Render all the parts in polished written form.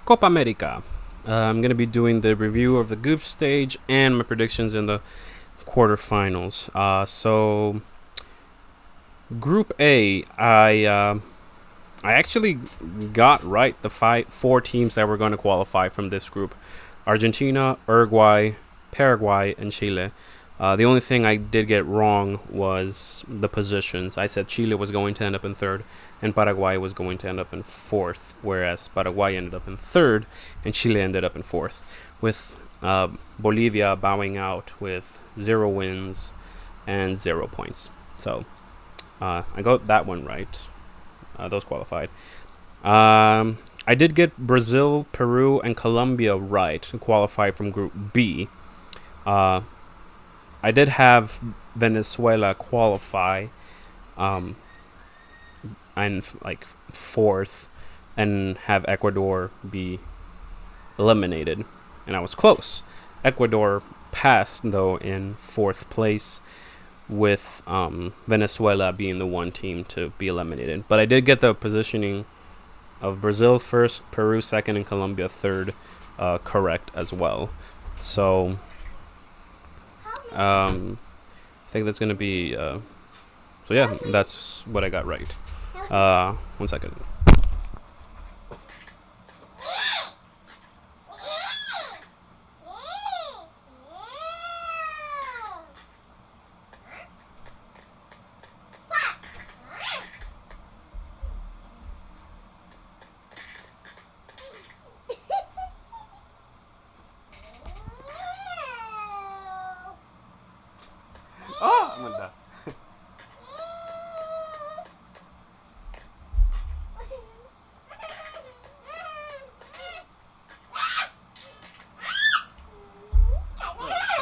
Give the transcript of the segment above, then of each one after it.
Copa America. I'm going to be doing the review of the group stage and my predictions in the quarterfinals. Group A, I actually got right the four teams that were going to qualify from this group: Argentina, Uruguay, Paraguay, and Chile. The only thing I did get wrong was the positions. I said Chile was going to end up in third, and Paraguay was going to end up in fourth, whereas Paraguay ended up in third, and Chile ended up in fourth, with Bolivia bowing out with 0 wins and 0 points. So I got that one right. Those qualified. I did get Brazil, Peru, and Colombia right to qualify from Group B. I did have Venezuela qualify, and like fourth, and have Ecuador be eliminated, and I was close. Ecuador passed though in fourth place, with Venezuela being the one team to be eliminated. But I did get the positioning of Brazil first, Peru second, and Colombia third correct as well. So I think that's going to be... so yeah, that's what I got right. 1 second. Oh, I'm gonna die.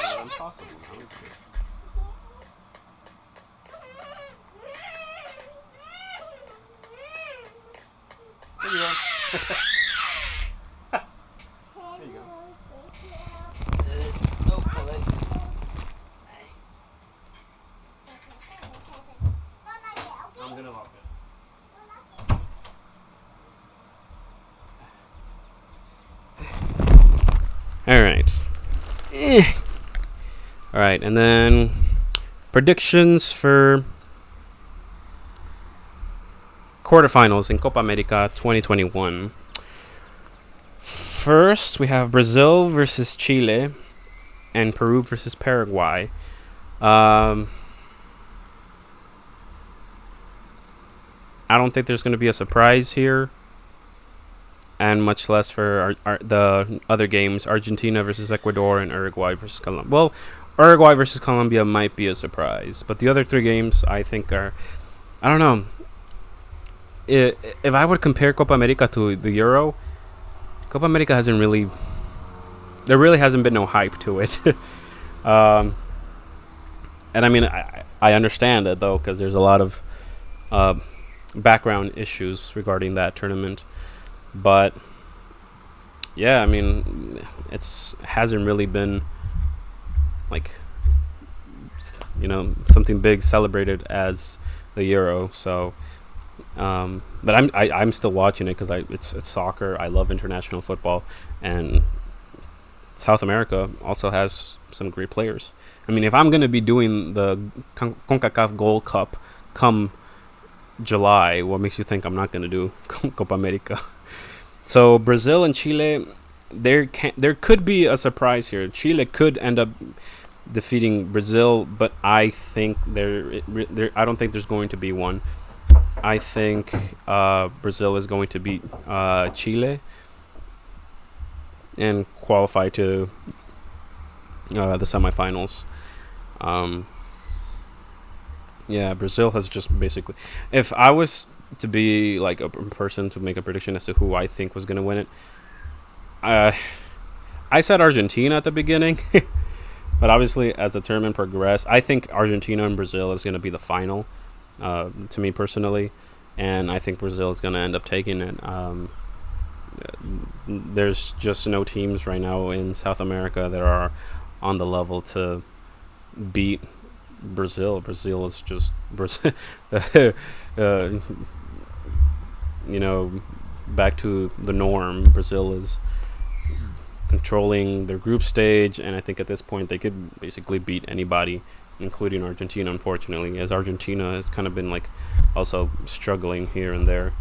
That's impossible. There you go. There you go. I'm gonna lock it. All right. All right, and then predictions for quarterfinals in Copa America 2021. First, we have Brazil versus Chile and Peru versus Paraguay. I don't think there's going to be a surprise here, and much less for the other games: Argentina versus Ecuador and Uruguay versus Colombia. Well, Uruguay versus Colombia might be a surprise, but the other three games I think are, I don't know. If I would compare Copa America to the Euro, Copa America hasn't really, there really hasn't been no hype to it. um, and I mean, I understand it though, because there's a lot of background issues regarding that tournament. But yeah, I mean, it's hasn't really been like, something big celebrated as the Euro. So but I'm still watching it because it's soccer. I love international football, and South America also has some great players. I mean, if I'm gonna be doing the CONCACAF Gold Cup come July, what makes you think I'm not gonna do Copa America? So Brazil and Chile, there could be a surprise here. Chile could end up defeating Brazil, but I think I don't think there's going to be one. I think Brazil is going to beat Chile and qualify to the semifinals. Yeah, Brazil has just basically... If I was to be like a person to make a prediction as to who I think was going to win it, I said Argentina at the beginning, but obviously as the tournament progressed, I think Argentina and Brazil is going to be the final. To me personally, and I think Brazil is going to end up taking it. There's just no teams right now in South America that are on the level to beat Brazil. Brazil is just back to the norm. Brazil is controlling their group stage, and I think at this point they could basically beat anybody, including Argentina. Unfortunately, as Argentina has kind of been like also struggling here and there.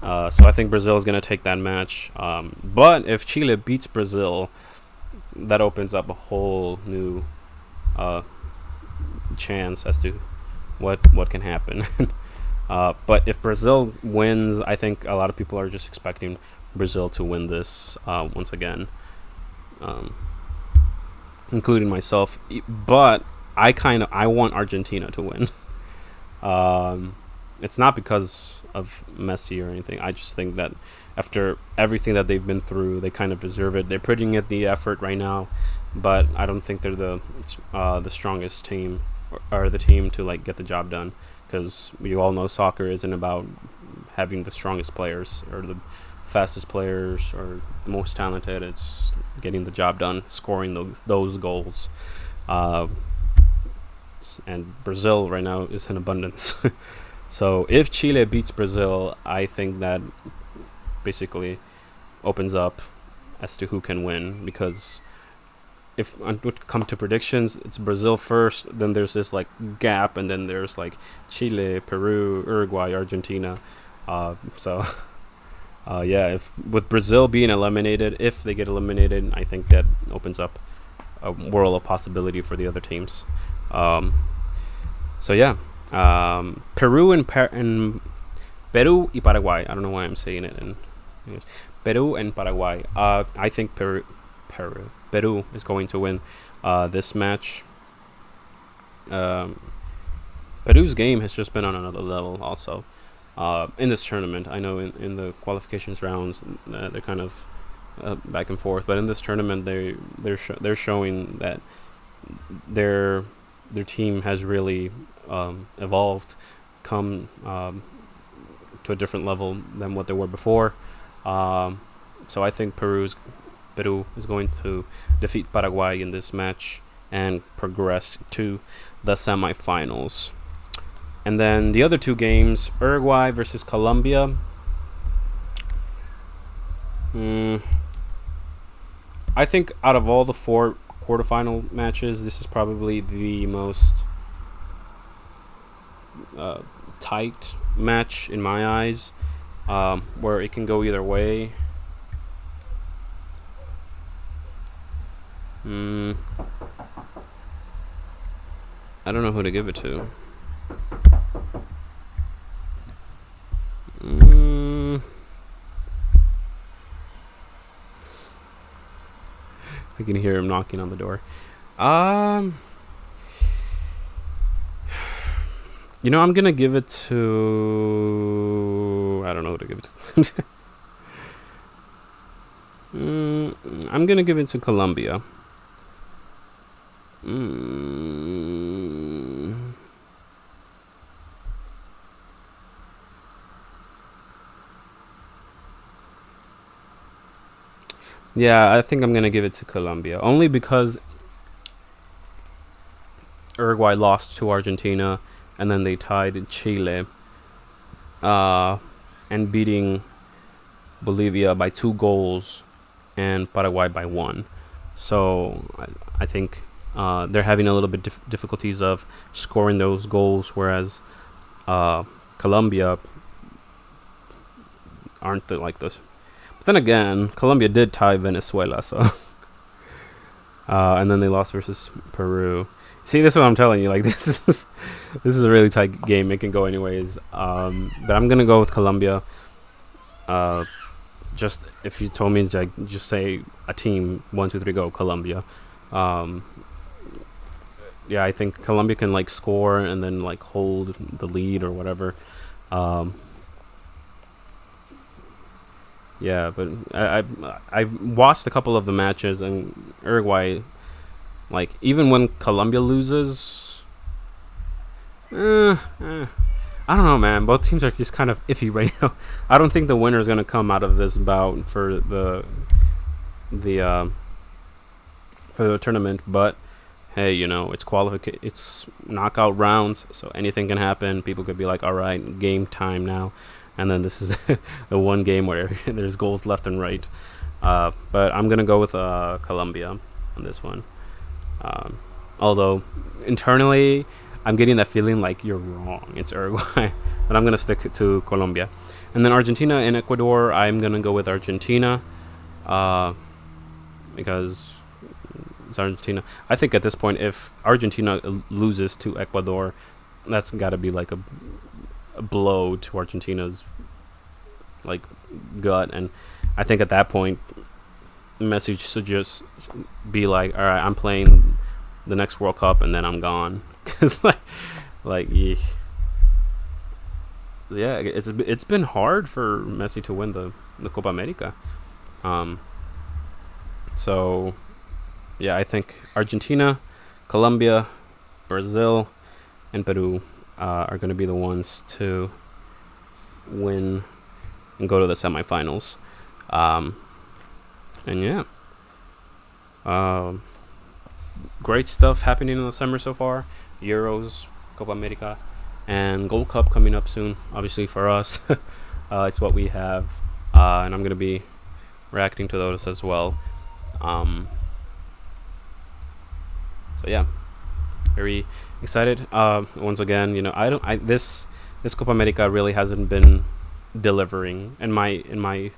So I think Brazil is going to take that match. But if Chile beats Brazil, that opens up a whole new chance as to what can happen. But if Brazil wins, I think a lot of people are just expecting Brazil to win this once again, including myself. But I want Argentina to win. It's not because of Messi or anything. I just think that after everything that they've been through, they kind of deserve it. They're putting in the effort right now, but I don't think they're the strongest team or the team to like get the job done. Because we all know soccer isn't about having the strongest players or the fastest players or the most talented. It's getting the job done, scoring those goals. And Brazil right now is in abundance. So if Chile beats Brazil, I think that basically opens up as to who can win, because if I would come to predictions, it's Brazil first, then there's this like gap, and then there's like Chile, Peru, Uruguay, Argentina. Yeah, if with Brazil being eliminated, if they get eliminated, I think that opens up a world of possibility for the other teams. So yeah, Peru and Peru y Paraguay. I don't know why I'm saying it in English. Peru and Paraguay. I think Peru is going to win this match. Peru's game has just been on another level also in this tournament. I know in the qualifications rounds they're kind of back and forth, but in this tournament they're showing that their team has really evolved, come to a different level than what they were before. So I think Peru is going to defeat Paraguay in this match and progress to the semifinals. And then the other two games, Uruguay versus Colombia. I think out of all the 4 quarterfinal matches, this is probably the most tight match in my eyes, where it can go either way. I don't know who to give it to. I can hear him knocking on the door. I'm gonna give it to. I don't know who to give it to. I'm gonna give it to Colombia. Yeah, I think I'm gonna give it to Colombia, only because Uruguay lost to Argentina, and then they tied Chile, and beating Bolivia by 2 goals and Paraguay by 1. So I think they're having a little bit difficulties of scoring those goals, whereas Colombia aren't like this. But then again, Colombia did tie Venezuela, so and then they lost versus Peru. See, this is what I'm telling you. Like this is a really tight game. It can go anyways. But I'm gonna go with Colombia. Just if you told me to just say a team, 1, 2, 3, go Colombia. Yeah, I think Colombia can like score and then like hold the lead or whatever. Yeah, but I watched a couple of the matches, and Uruguay, like even when Colombia loses, I don't know, man. Both teams are just kind of iffy right now. I don't think the winner is gonna come out of this bout for the tournament, but hey, it's knockout rounds, so anything can happen. People could be like, all right, game time now. and then this is the one game where there's goals left and right. But I'm gonna go with Colombia on this one. Um, Although internally, I'm getting that feeling like you're wrong. It's Uruguay, but I'm gonna stick to Colombia. And then Argentina and Ecuador, I'm gonna go with Argentina, because it's Argentina. I think at this point, if Argentina loses to Ecuador, that's got to be like a blow to Argentina's like gut. And I think at that point, Messi should just be like, all right, I'm playing the next World Cup and then I'm gone. Because like yeah, it's been hard for Messi to win the Copa America. Um, so yeah, I think Argentina, Colombia, Brazil, and Peru are going to be the ones to win and go to the semifinals. And yeah, great stuff happening in the summer so far. Euros, Copa America, and Gold Cup coming up soon. Obviously for us, it's what we have, and I'm going to be reacting to those as well. So yeah, very excited. Once again, this Copa America really hasn't been delivering in my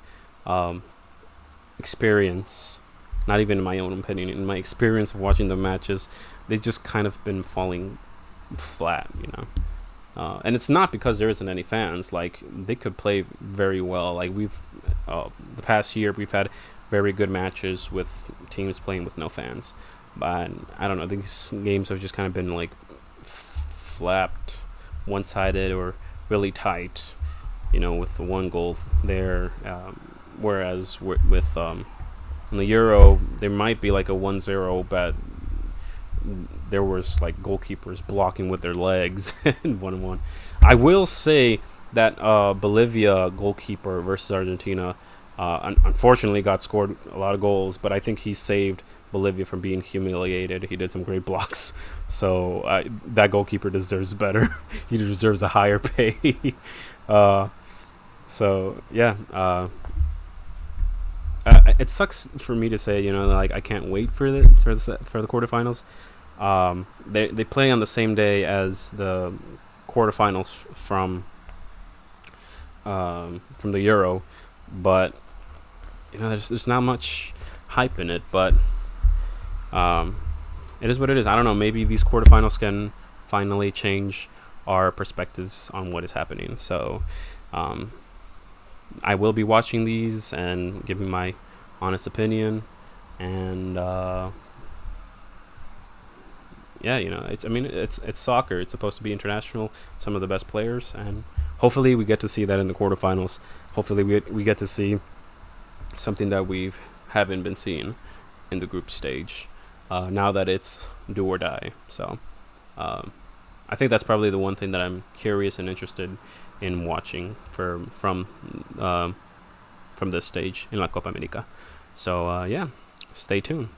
experience. Not even in my own opinion. In my experience of watching the matches, they've just kind of been falling flat. And it's not because there isn't any fans. Like, they could play very well. Like, the past year we've had very good matches with teams playing with no fans. But I don't know, these games have just kind of been like flapped, one-sided, or really tight, with the one goal there. Whereas with in the Euro, there might be like a 1-0, but there was like goalkeepers blocking with their legs and 1-1. I will say that Bolivia goalkeeper versus Argentina, unfortunately, got scored a lot of goals, but I think he saved Bolivia from being humiliated. He did some great blocks, so that goalkeeper deserves better. He deserves a higher pay. So yeah, it sucks for me to say, like, I can't wait for the quarterfinals. They play on the same day as the quarterfinals from the Euro, but there's not much hype in it. But it is what it is. I don't know. Maybe these quarterfinals can finally change our perspectives on what is happening. So I will be watching these and giving my honest opinion. And yeah, it's soccer. It's supposed to be international. Some of the best players, and hopefully we get to see that in the quarterfinals. Hopefully we get to see something that we haven't been seeing in the group stage. Now that it's do or die. So I think that's probably the one thing that I'm curious and interested in watching from this stage in La Copa America. So yeah, stay tuned.